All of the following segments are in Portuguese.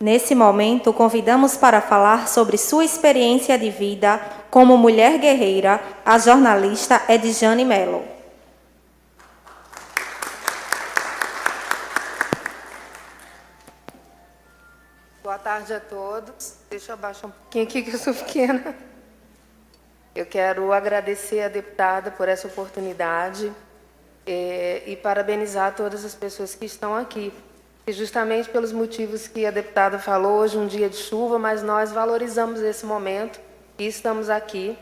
Nesse momento, convidamos para falar sobre sua experiência de vida como mulher guerreira a jornalista Edjane Mello. Boa tarde a todos. Deixa eu abaixar um pouquinho aqui que eu sou pequena. Eu quero agradecer a deputada por essa oportunidade e parabenizar todas as pessoas que estão aqui. E justamente pelos motivos que a deputada falou, hoje um dia de chuva, mas nós valorizamos esse momento e estamos aqui.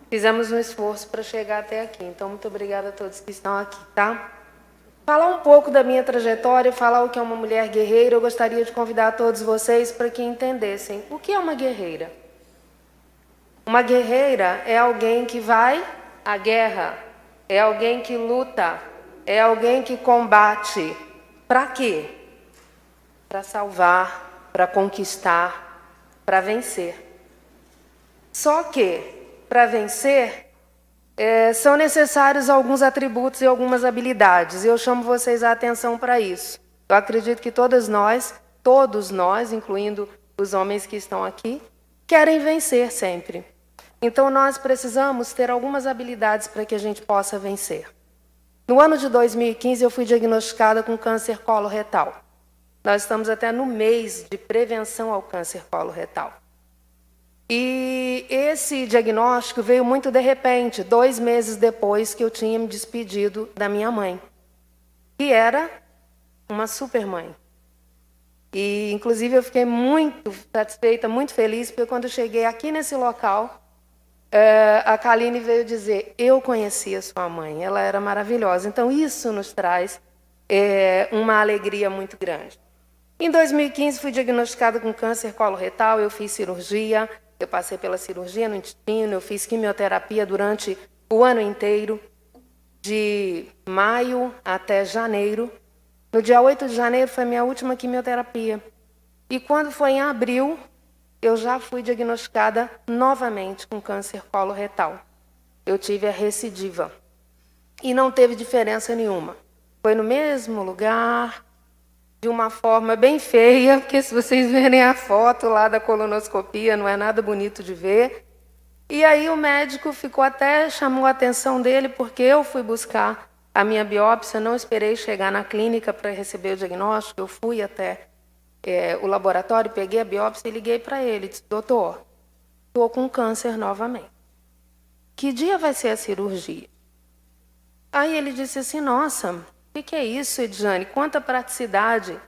Fizemos um esforço para chegar até aqui. Então, muito obrigada a todos que estão aqui, tá? Falar um pouco da minha trajetória, falar o que é uma mulher guerreira, eu gostaria de convidar todos vocês para que entendessem o que é uma guerreira. Uma guerreira é alguém que vai à guerra, é alguém que luta, é alguém que combate. Para quê? Para salvar, para conquistar, para vencer. Só que, para vencer, são necessários alguns atributos e algumas habilidades. E eu chamo vocês a atenção para isso. Eu acredito que todos nós, incluindo os homens que estão aqui, querem vencer sempre. Então, nós precisamos ter algumas habilidades para que a gente possa vencer. No ano de 2015, eu fui diagnosticada com câncer coloretal. Nós estamos até no mês de prevenção ao câncer coloretal. E esse diagnóstico veio muito de repente, 2 meses depois que eu tinha me despedido da minha mãe, que era uma supermãe. E, inclusive, eu fiquei muito satisfeita, muito feliz, porque quando eu cheguei aqui nesse local, a Kaline veio dizer, eu conhecia sua mãe, ela era maravilhosa. Então, isso nos traz uma alegria muito grande. Em 2015, fui diagnosticada com câncer coloretal, eu fiz cirurgia, eu passei pela cirurgia no intestino, eu fiz quimioterapia durante o ano inteiro, de maio até janeiro. No dia 8 de janeiro foi a minha última quimioterapia. E quando foi em abril, eu já fui diagnosticada novamente com câncer coloretal. Eu tive a recidiva. E não teve diferença nenhuma. Foi no mesmo lugar, de uma forma bem feia, porque se vocês verem a foto lá da colonoscopia, não é nada bonito de ver. E aí o médico chamou a atenção dele, porque eu fui buscar a minha biópsia, não esperei chegar na clínica para receber o diagnóstico, eu fui até o laboratório, peguei a biópsia e liguei para ele, disse, doutor, estou com câncer novamente. Que dia vai ser a cirurgia? Aí ele disse assim, nossa, o que é isso, Edjane? Quanta praticidade.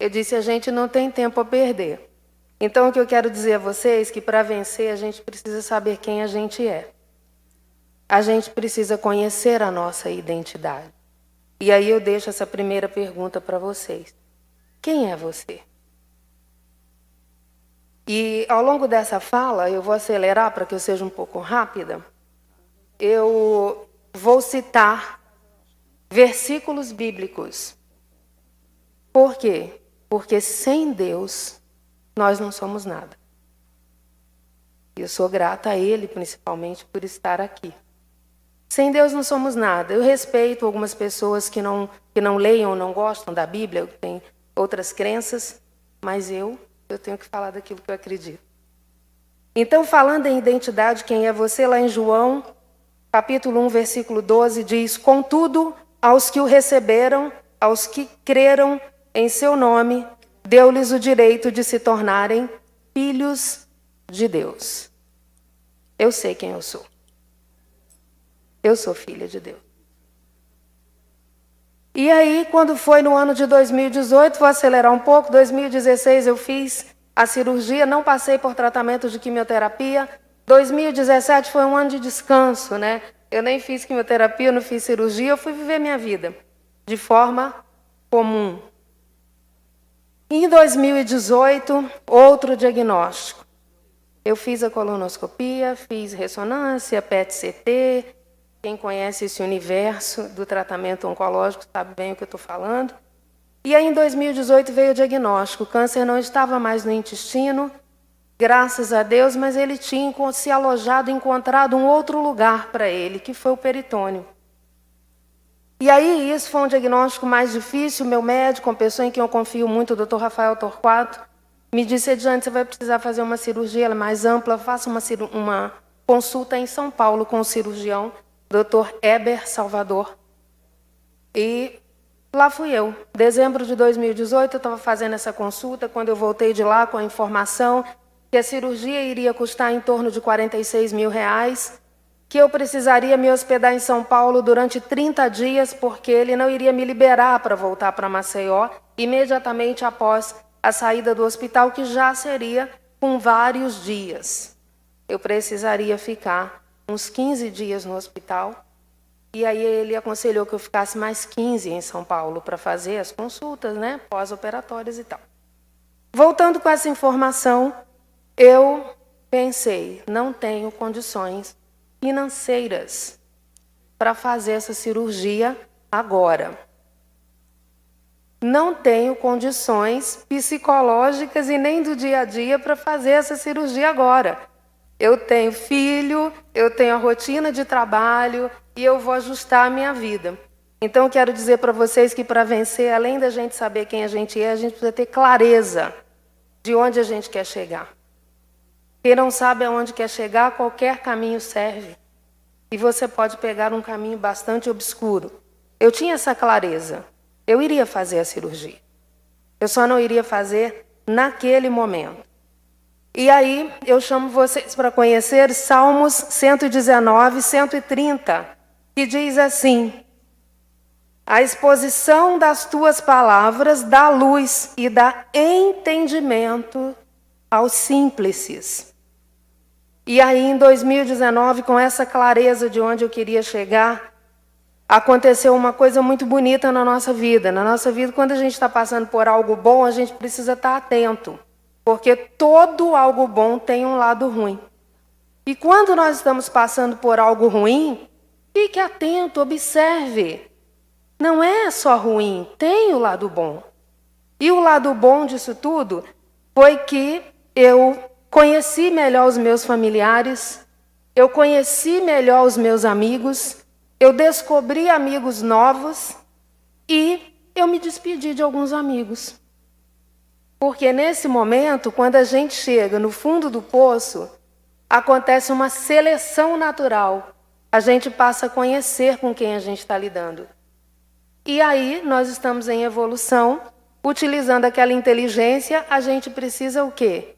Eu disse, a gente não tem tempo a perder. Então, o que eu quero dizer a vocês é que para vencer, a gente precisa saber quem a gente é. A gente precisa conhecer a nossa identidade. E aí eu deixo essa primeira pergunta para vocês. Quem é você? E ao longo dessa fala, eu vou acelerar para que eu seja um pouco rápida. Eu vou citar versículos bíblicos. Por quê? Porque sem Deus, nós não somos nada. Eu sou grata a Ele, principalmente, por estar aqui. Sem Deus não somos nada. Eu respeito algumas pessoas que não leiam, não gostam da Bíblia, que têm outras crenças, mas eu tenho que falar daquilo que eu acredito. Então, falando em identidade, quem é você? Lá em João, capítulo 1, versículo 12, diz, contudo, aos que o receberam, aos que creram em seu nome, deu-lhes o direito de se tornarem filhos de Deus. Eu sei quem eu sou. Eu sou filha de Deus. E aí, quando foi no ano de 2018, vou acelerar um pouco, 2016 eu fiz a cirurgia, não passei por tratamento de quimioterapia. 2017 foi um ano de descanso, né? Eu nem fiz quimioterapia, não fiz cirurgia, eu fui viver minha vida de forma comum. Em 2018, outro diagnóstico. Eu fiz a colonoscopia, fiz ressonância, PET-CT. Quem conhece esse universo do tratamento oncológico sabe bem o que eu estou falando. E aí, em 2018, veio o diagnóstico. O câncer não estava mais no intestino, graças a Deus, mas ele tinha se alojado, encontrado um outro lugar para ele, que foi o peritônio. E aí, isso foi um diagnóstico mais difícil. Meu médico, uma pessoa em quem eu confio muito, o Dr. Rafael Torquato, me disse: Ediane, você vai precisar fazer uma cirurgia, ela é mais ampla, faça uma consulta em São Paulo com o cirurgião, Dr. Heber Salvador. E lá fui eu. Dezembro de 2018, eu estava fazendo essa consulta, quando eu voltei de lá com a informação que a cirurgia iria custar em torno de R$46 mil, que eu precisaria me hospedar em São Paulo durante 30 dias, porque ele não iria me liberar para voltar para Maceió imediatamente após a saída do hospital, que já seria com vários dias. Eu precisaria ficar uns 15 dias no hospital, e aí ele aconselhou que eu ficasse mais 15 em São Paulo para fazer as consultas, né, pós-operatórias e tal. Voltando com essa informação, eu pensei, não tenho condições financeiras para fazer essa cirurgia agora. Não tenho condições psicológicas e nem do dia a dia para fazer essa cirurgia agora. Eu tenho filho, eu tenho a rotina de trabalho e eu vou ajustar a minha vida. Então, quero dizer para vocês que para vencer, além da gente saber quem a gente precisa ter clareza de onde a gente quer chegar. Quem não sabe aonde quer chegar, qualquer caminho serve. E você pode pegar um caminho bastante obscuro. Eu tinha essa clareza. Eu iria fazer a cirurgia. Eu só não iria fazer naquele momento. E aí, eu chamo vocês para conhecer Salmos 119, 130, que diz assim: a exposição das tuas palavras dá luz e dá entendimento aos simples. E aí, em 2019, com essa clareza de onde eu queria chegar, aconteceu uma coisa muito bonita na nossa vida. Na nossa vida, quando a gente está passando por algo bom, a gente precisa estar atento, porque todo algo bom tem um lado ruim. E quando nós estamos passando por algo ruim, fique atento, observe. Não é só ruim, tem o lado bom. E o lado bom disso tudo foi que eu conheci melhor os meus familiares, eu conheci melhor os meus amigos, eu descobri amigos novos e eu me despedi de alguns amigos. Porque nesse momento, quando a gente chega no fundo do poço, acontece uma seleção natural. A gente passa a conhecer com quem a gente está lidando. E aí, nós estamos em evolução, utilizando aquela inteligência, a gente precisa o quê?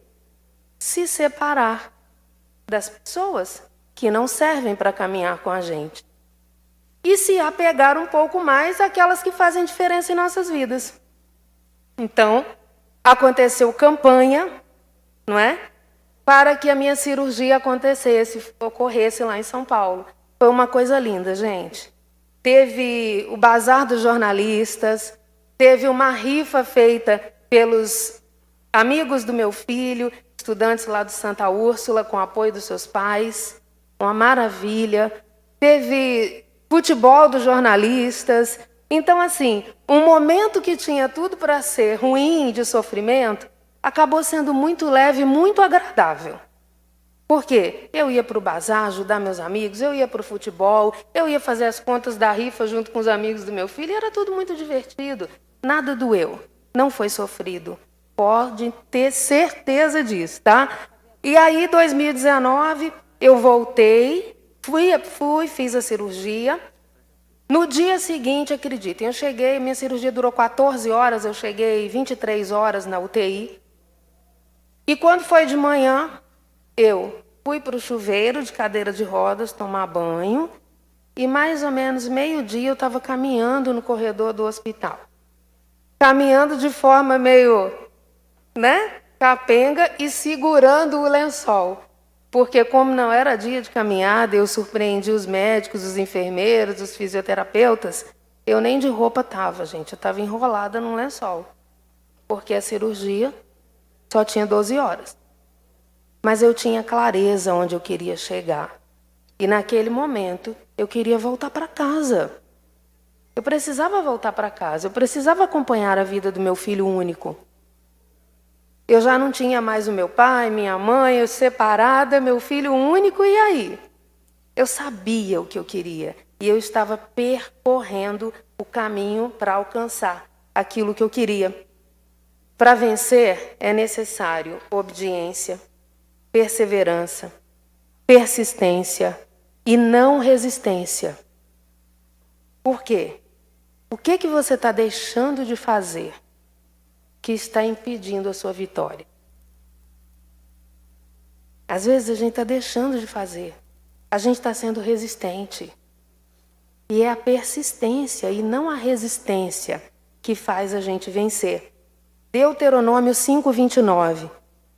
Se separar das pessoas que não servem para caminhar com a gente. E se apegar um pouco mais àquelas que fazem diferença em nossas vidas. Então, aconteceu campanha, não é? Para que a minha cirurgia ocorresse lá em São Paulo. Foi uma coisa linda, gente. Teve o bazar dos jornalistas, teve uma rifa feita pelos amigos do meu filho, estudantes lá do Santa Úrsula, com apoio dos seus pais, uma maravilha. Teve futebol dos jornalistas. Então, assim, um momento que tinha tudo para ser ruim, de sofrimento, acabou sendo muito leve, muito agradável. Por quê? Eu ia para o bazar ajudar meus amigos, eu ia para o futebol, eu ia fazer as contas da rifa junto com os amigos do meu filho, e era tudo muito divertido. Nada doeu, não foi sofrido. Pode ter certeza disso, tá? E aí, 2019, eu voltei, fiz a cirurgia. No dia seguinte, acreditem, eu cheguei, minha cirurgia durou 14 horas, eu cheguei 23 horas na UTI. E quando foi de manhã, eu fui para o chuveiro de cadeira de rodas tomar banho e mais ou menos meio-dia eu estava caminhando no corredor do hospital. Caminhando de forma meio, capenga e segurando o lençol. Porque como não era dia de caminhada, eu surpreendi os médicos, os enfermeiros, os fisioterapeutas. Eu nem de roupa estava, gente. Eu estava enrolada num lençol. Porque a cirurgia só tinha 12 horas. Mas eu tinha clareza onde eu queria chegar. E naquele momento, eu queria voltar para casa. Eu precisava voltar para casa. Eu precisava acompanhar a vida do meu filho único. Eu já não tinha mais o meu pai, minha mãe, eu separada, meu filho único, e aí? Eu sabia o que eu queria. E eu estava percorrendo o caminho para alcançar aquilo que eu queria. Para vencer é necessário obediência, perseverança, persistência e não resistência. Por quê? O que você está deixando de fazer que está impedindo a sua vitória? Às vezes a gente está deixando de fazer. A gente está sendo resistente. E é a persistência e não a resistência que faz a gente vencer. Deuteronômio 5:29.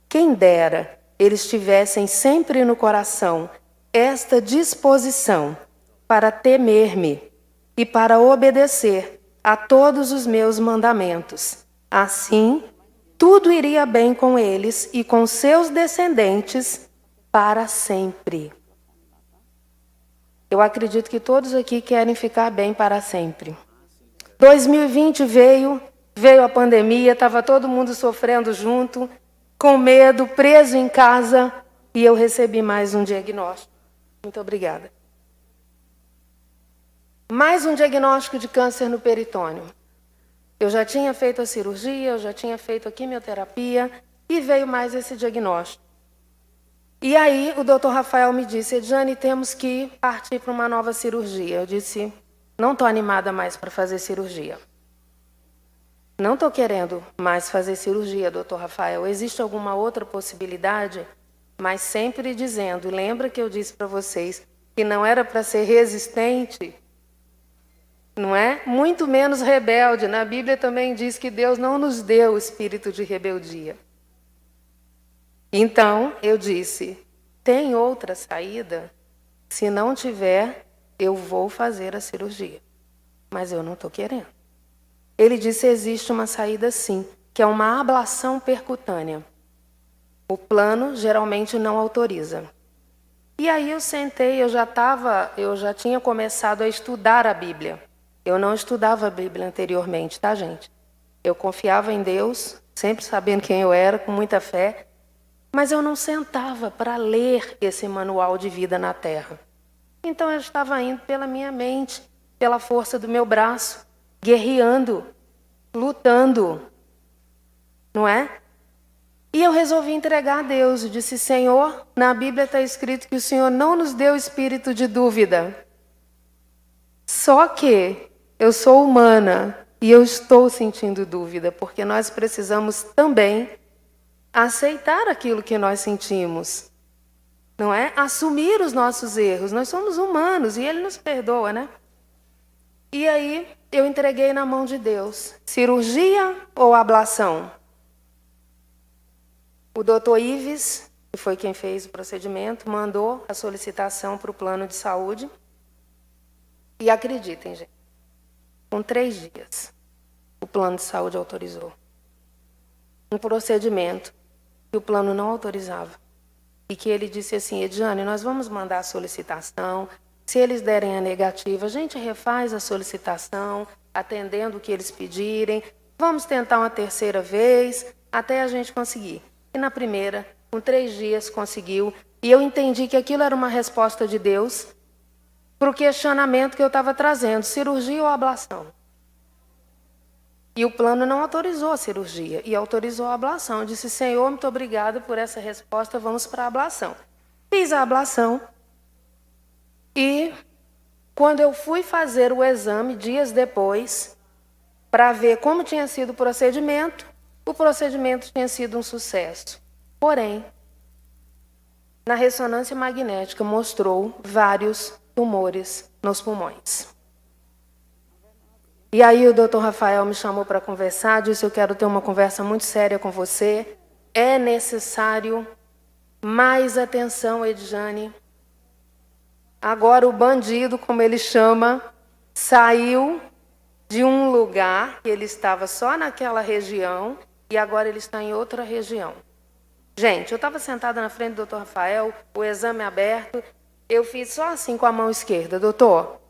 Quem dera eles tivessem sempre no coração esta disposição para temer-me e para obedecer a todos os meus mandamentos. Assim, tudo iria bem com eles e com seus descendentes para sempre. Eu acredito que todos aqui querem ficar bem para sempre. 2020 veio a pandemia, estava todo mundo sofrendo junto, com medo, preso em casa, e eu recebi mais um diagnóstico. Muito obrigada. Mais um diagnóstico de câncer no peritônio. Eu já tinha feito a cirurgia, eu já tinha feito a quimioterapia, e veio mais esse diagnóstico. E aí o doutor Rafael me disse: Edjane, temos que partir para uma nova cirurgia. Eu disse: não estou animada mais para fazer cirurgia. Não estou querendo mais fazer cirurgia, doutor Rafael. Existe alguma outra possibilidade? Mas sempre dizendo, lembra que eu disse para vocês que não era para ser resistente? Não é? Muito menos rebelde. Na Bíblia também diz que Deus não nos deu o espírito de rebeldia. Então, eu disse, tem outra saída? Se não tiver, eu vou fazer a cirurgia. Mas eu não estou querendo. Ele disse, existe uma saída sim, que é uma ablação percutânea. O plano geralmente não autoriza. E aí eu sentei, eu já tinha começado a estudar a Bíblia. Eu não estudava a Bíblia anteriormente, tá, gente? Eu confiava em Deus, sempre sabendo quem eu era, com muita fé, mas eu não sentava para ler esse manual de vida na Terra. Então eu estava indo pela minha mente, pela força do meu braço, guerreando, lutando, não é? E eu resolvi entregar a Deus. Eu disse, Senhor, na Bíblia está escrito que o Senhor não nos deu espírito de dúvida. Só que eu sou humana e eu estou sentindo dúvida, porque nós precisamos também aceitar aquilo que nós sentimos, não é? Assumir os nossos erros. Nós somos humanos e Ele nos perdoa, né? E aí eu entreguei na mão de Deus. Cirurgia ou ablação? O doutor Ives, que foi quem fez o procedimento, mandou a solicitação para o plano de saúde. E acreditem, gente, com 3 dias, o plano de saúde autorizou um procedimento que o plano não autorizava. E que ele disse assim, Edjane, nós vamos mandar a solicitação, se eles derem a negativa, a gente refaz a solicitação, atendendo o que eles pedirem, vamos tentar uma 3ª vez, até a gente conseguir. E na primeira, com 3 dias, conseguiu. E eu entendi que aquilo era uma resposta de Deus para o questionamento que eu estava trazendo, cirurgia ou ablação. E o plano não autorizou a cirurgia, e autorizou a ablação. Eu disse, Senhor, muito obrigada por essa resposta, vamos para a ablação. Fiz a ablação, e quando eu fui fazer o exame, dias depois, para ver como tinha sido o procedimento tinha sido um sucesso. Porém, na ressonância magnética mostrou vários tumores nos pulmões. E aí o doutor Rafael me chamou para conversar, disse, eu quero ter uma conversa muito séria com você. É necessário mais atenção, Edjane. Agora o bandido, como ele chama, saiu de um lugar que ele estava só naquela região e agora ele está em outra região. Gente, eu estava sentada na frente do doutor Rafael, o exame aberto, eu fiz só assim com a mão esquerda, doutor,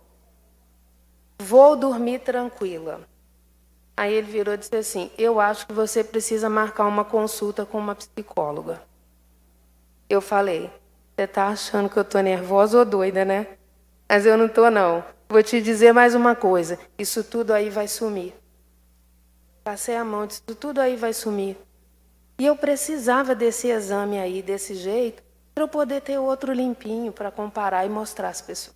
vou dormir tranquila. Aí ele virou e disse assim, eu acho que você precisa marcar uma consulta com uma psicóloga. Eu falei, você está achando que eu estou nervosa ou doida, né? Mas eu não estou, não. Vou te dizer mais uma coisa, isso tudo aí vai sumir. passei a mão, disse, tudo aí vai sumir. E eu precisava desse exame aí, desse jeito, para eu poder ter outro limpinho para comparar e mostrar às pessoas.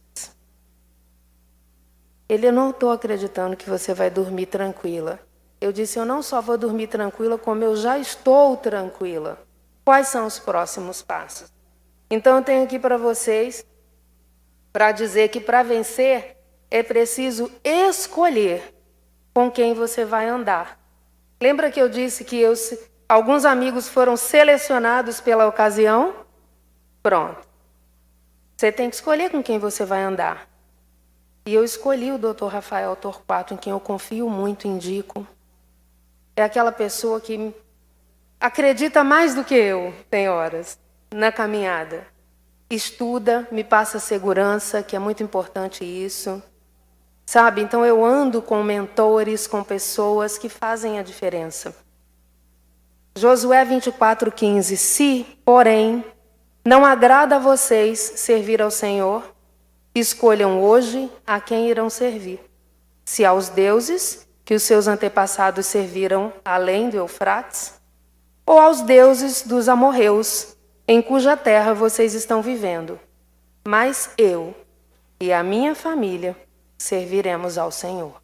Ele, eu não estou acreditando que você vai dormir tranquila. Eu disse, eu não só vou dormir tranquila, como eu já estou tranquila. Quais são os próximos passos? Então eu tenho aqui para vocês, para dizer que para vencer é preciso escolher com quem você vai andar. Lembra que eu disse que alguns amigos foram selecionados pela ocasião? Pronto. Você tem que escolher com quem você vai andar. E eu escolhi o Dr. Rafael Torquato, em quem eu confio muito, indico. É aquela pessoa que acredita mais do que eu, tem horas, na caminhada. Estuda, me passa segurança, que é muito importante isso. Sabe, então eu ando com mentores, com pessoas que fazem a diferença. Josué 24:15. Se, porém, não agrada a vocês servir ao Senhor, escolham hoje a quem irão servir. Se aos deuses que os seus antepassados serviram além do Eufrates, ou aos deuses dos amorreus, em cuja terra vocês estão vivendo. Mas eu e a minha família serviremos ao Senhor.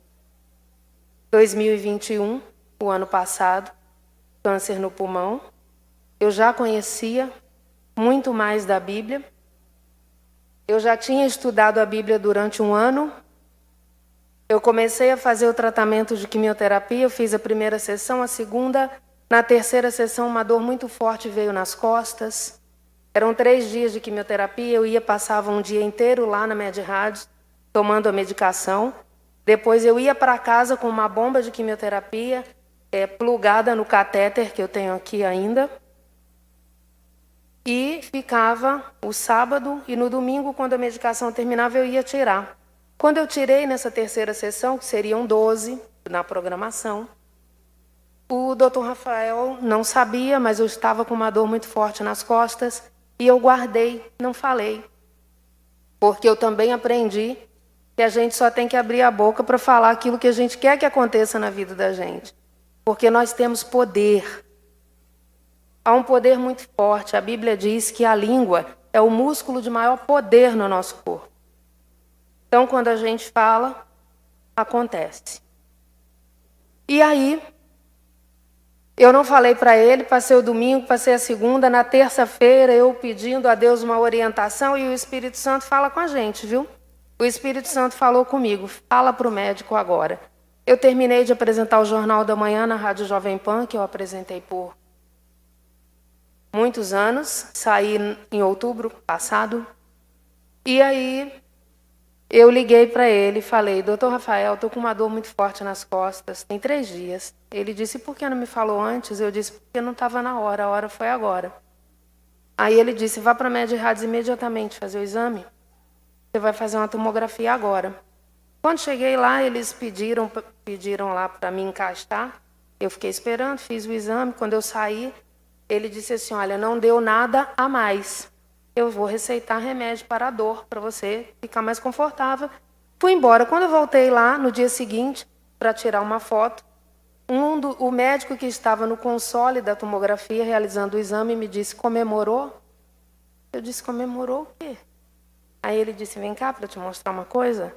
2021, o ano passado, câncer no pulmão. Eu já conhecia muito mais da Bíblia. Eu já tinha estudado a Bíblia durante um ano. Eu comecei a fazer o tratamento de quimioterapia, eu fiz a primeira sessão, a segunda. Na terceira sessão, uma dor muito forte veio nas costas. Eram 3 dias de quimioterapia, eu passava um dia inteiro lá na Med-Rad, tomando a medicação. Depois eu ia para casa com uma bomba de quimioterapia, plugada no catéter que eu tenho aqui ainda. E ficava o sábado e no domingo, quando a medicação terminava, eu ia tirar. Quando eu tirei nessa terceira sessão, que seriam 12 na programação, o Dr. Rafael não sabia, mas eu estava com uma dor muito forte nas costas e eu guardei, não falei. Porque eu também aprendi que a gente só tem que abrir a boca para falar aquilo que a gente quer que aconteça na vida da gente. Porque nós temos poder. Há um poder muito forte. A Bíblia diz que a língua é o músculo de maior poder no nosso corpo. Então, quando a gente fala, acontece. E aí, eu não falei para ele, passei o domingo, passei a segunda, na terça-feira eu pedindo a Deus uma orientação e o Espírito Santo fala com a gente, viu? O Espírito Santo falou comigo, fala para o médico agora. Eu terminei de apresentar o Jornal da Manhã na Rádio Jovem Pan, que eu apresentei por muitos anos, saí em outubro passado. E aí eu liguei para ele e falei, Dr. Rafael, estou com uma dor muito forte nas costas, tem 3 dias. Ele disse, por que não me falou antes? Eu disse, porque não estava na hora, a hora foi agora. Aí ele disse, vá para a Med-Rad imediatamente fazer o exame. Você vai fazer uma tomografia agora. Quando cheguei lá, eles pediram lá para me encaixar. Eu fiquei esperando, fiz o exame. Quando eu saí, ele disse assim, olha, não deu nada a mais. Eu vou receitar remédio para a dor, para você ficar mais confortável. Fui embora. Quando eu voltei lá, no dia seguinte, para tirar uma foto, o médico que estava no console da tomografia, realizando o exame, me disse, comemorou? Eu disse, comemorou o quê? Aí ele disse, vem cá para te mostrar uma coisa.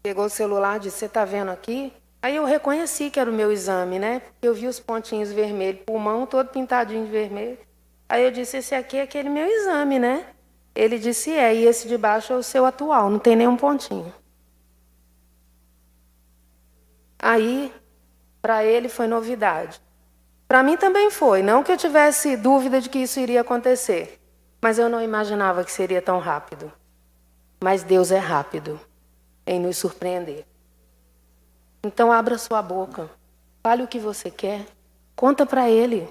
Pegou o celular e disse, você está vendo aqui? Aí eu reconheci que era o meu exame, né? Porque eu vi os pontinhos vermelhos, pulmão todo pintadinho de vermelho. Aí eu disse, esse aqui é aquele meu exame, né? Ele disse, e esse de baixo é o seu atual, não tem nenhum pontinho. Aí, para ele foi novidade. Para mim também foi, não que eu tivesse dúvida de que isso iria acontecer, mas eu não imaginava que seria tão rápido. Mas Deus é rápido em nos surpreender. Então abra sua boca, fale o que você quer, conta para Ele.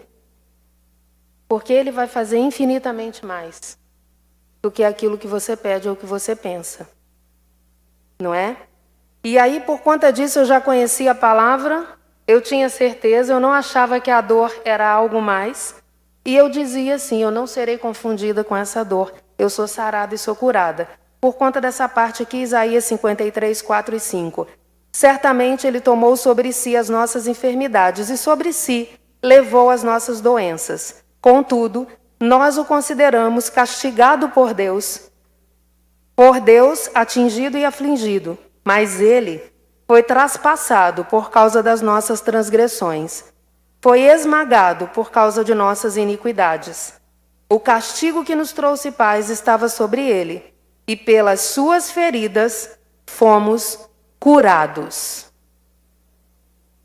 Porque Ele vai fazer infinitamente mais do que aquilo que você pede ou que você pensa. Não é? E aí, por conta disso, eu já conhecia a palavra, eu tinha certeza, eu não achava que a dor era algo mais. E eu dizia assim, eu não serei confundida com essa dor, eu sou sarada e sou curada. Por conta dessa parte aqui, Isaías 53, 4 e 5. Certamente Ele tomou sobre si as nossas enfermidades e sobre si levou as nossas doenças. Contudo, nós o consideramos castigado por Deus atingido e afligido, mas Ele foi traspassado por causa das nossas transgressões, foi esmagado por causa de nossas iniquidades. O castigo que nos trouxe paz estava sobre Ele, e pelas suas feridas fomos curados.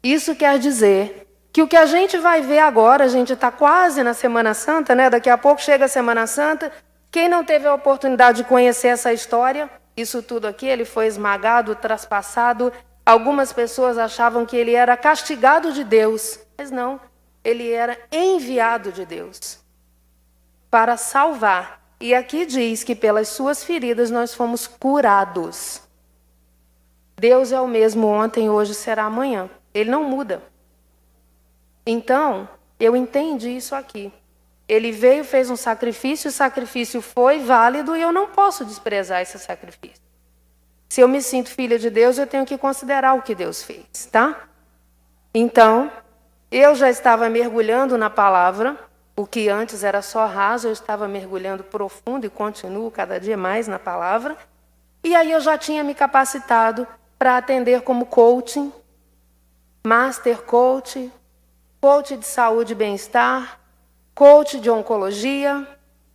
Isso quer dizer que o que a gente vai ver agora, a gente está quase na Semana Santa, né? Daqui a pouco chega a Semana Santa. Quem não teve a oportunidade de conhecer essa história, isso tudo aqui, ele foi esmagado, traspassado. Algumas pessoas achavam que ele era castigado de Deus, mas não, ele era enviado de Deus para salvar. E aqui diz que pelas suas feridas nós fomos curados. Deus é o mesmo ontem, hoje, será amanhã. Ele não muda. Então, eu entendi isso aqui. Ele veio, fez um sacrifício, o sacrifício foi válido e eu não posso desprezar esse sacrifício. Se eu me sinto filha de Deus, eu tenho que considerar o que Deus fez, tá? Então, eu já estava mergulhando na palavra, o que antes era só raso, eu estava mergulhando profundo e continuo cada dia mais na palavra. E aí eu já tinha me capacitado para atender como coaching, master coach, coach de saúde e bem-estar, coach de oncologia.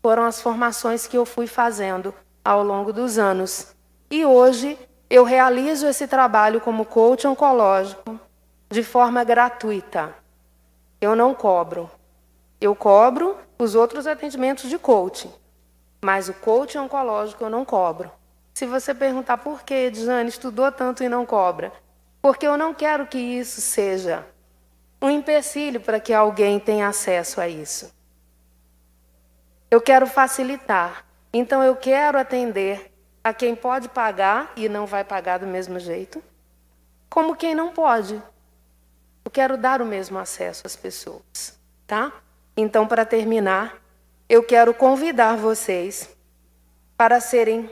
Foram as formações que eu fui fazendo ao longo dos anos. E hoje eu realizo esse trabalho como coach oncológico de forma gratuita. Eu não cobro. Eu cobro os outros atendimentos de coaching, mas o coaching oncológico eu não cobro. Se você perguntar por que, Jane, estudou tanto e não cobra, porque eu não quero que isso seja um empecilho para que alguém tenha acesso a isso. Eu quero facilitar. Então eu quero atender a quem pode pagar e não vai pagar do mesmo jeito, como quem não pode. Eu quero dar o mesmo acesso às pessoas, tá? Então, para terminar, eu quero convidar vocês para serem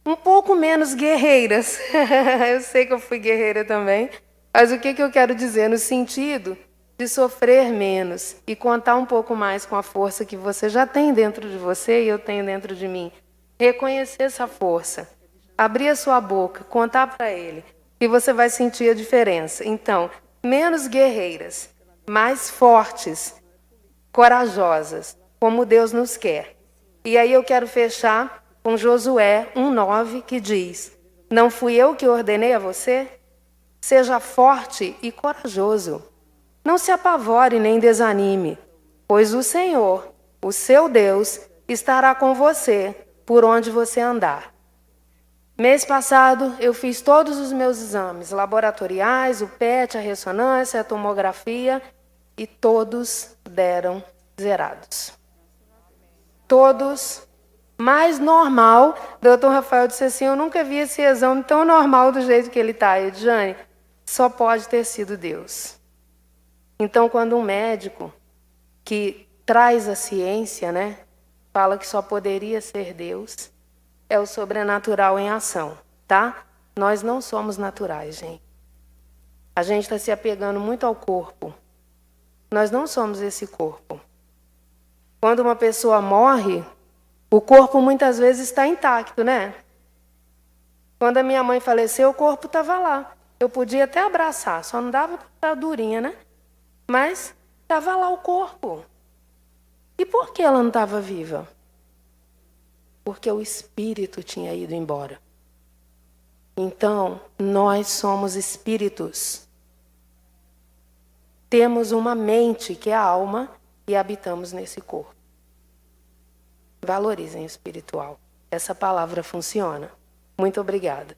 um pouco menos guerreiras. Eu sei que eu fui guerreira também, mas o que eu quero dizer no sentido de sofrer menos e contar um pouco mais com a força que você já tem dentro de você e eu tenho dentro de mim. Reconhecer essa força, abrir a sua boca, contar para ele, e você vai sentir a diferença. Então, menos guerreiras, mais fortes, corajosas, como Deus nos quer. E aí eu quero fechar com Josué 1:9, que diz: não fui eu que ordenei a você? Seja forte e corajoso. Não se apavore nem desanime, pois o Senhor, o seu Deus, estará com você por onde você andar. Mês passado, eu fiz todos os meus exames laboratoriais, o PET, a ressonância, a tomografia, e todos deram zerados. Todos mais normal. O doutor Rafael disse assim, eu nunca vi esse exame tão normal do jeito que ele está. Eu disse, Jane, só pode ter sido Deus. Então, quando um médico que traz a ciência, né, fala que só poderia ser Deus, é o sobrenatural em ação, tá? Nós não somos naturais, gente. A gente está se apegando muito ao corpo. Nós não somos esse corpo. Quando uma pessoa morre, o corpo muitas vezes está intacto, né? Quando a minha mãe faleceu, o corpo estava lá. Eu podia até abraçar, só não dava para estar durinha, né? Mas estava lá o corpo. E por que ela não estava viva? Porque o espírito tinha ido embora. Então, nós somos espíritos. Temos uma mente, que é a alma, e habitamos nesse corpo. Valorizem o espiritual. Essa palavra funciona. Muito obrigada.